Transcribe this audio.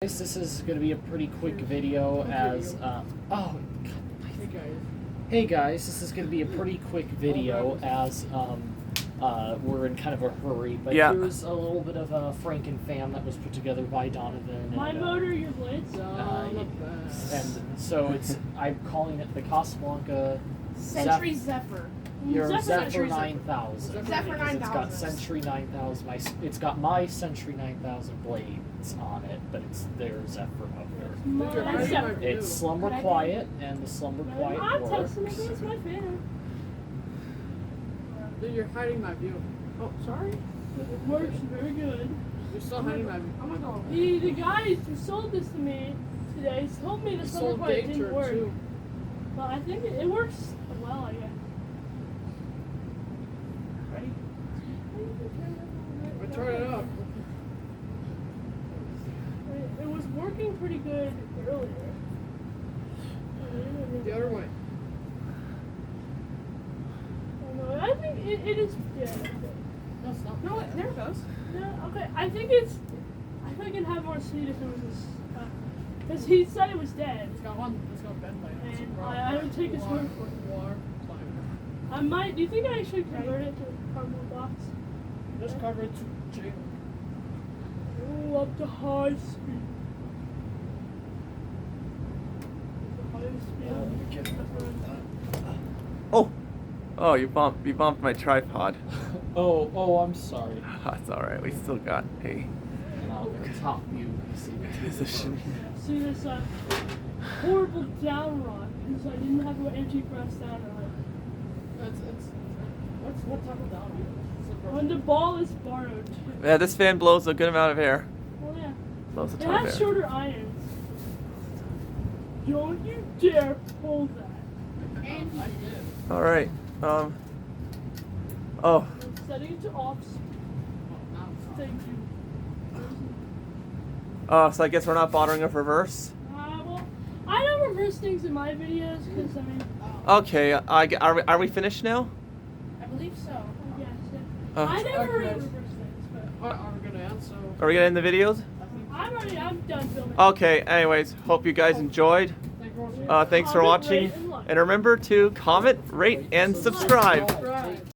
This is going to be a pretty quick video as, hey guys, this is going to be a pretty quick video as, we're in kind of a hurry, but here's a little bit of a Franken-fam that was put together by Donovan. My motor, your blades? And so I'm calling it the Casablanca Zephyr. Your Zephyr 9000. Zephyr 9000. It's got Century 9000. It's got my Century 9000 blades on it, but it's their Zephyr motor. It's slumber quiet, and the slumber quiet works. It's my favorite. Dude, you're hiding my view. Oh, sorry. It works very good. You're still hiding my view. Oh my god. The guy who sold this to me today told me the slumber quiet didn't work. Too. Well, I think it works well, I guess. Ready? I turn it up. It was working pretty good earlier. The other way. I think it is. Yeah. No, stop. No, there it goes. Yeah, okay. I think it'd have more speed if it was this. Because he said it was dead. It's got bend light. And I would take his word for it. I might. Do you think I should convert it to a cardboard box? Just cover it to Jake. Oh, up to high speed. High speed. Oh, you bumped my tripod. Oh, I'm sorry. That's all right. We still got a And I'll top you. position. See this horrible down rod because I didn't have an anti-press down rod. What type of down? When the ball is borrowed. Yeah, this fan blows a good amount of air. Well, yeah. Blows a It ton of has air. shorter irons. Don't you dare pull that. And I did. All right. Oh. I'm setting it to off speed. Thank you. So I guess we're not bothering with reverse. Well, I don't reverse things in my videos because I mean. Okay. Are we finished now? I believe so. Yes. Oh. I never Okay. reverse things, but Are we gonna end? So Are we gonna end the videos? I'm done filming. Okay. Anyways, hope you guys enjoyed. thank you for watching. Thanks for Comment, watching, rate, and like. and remember to comment, rate, and subscribe.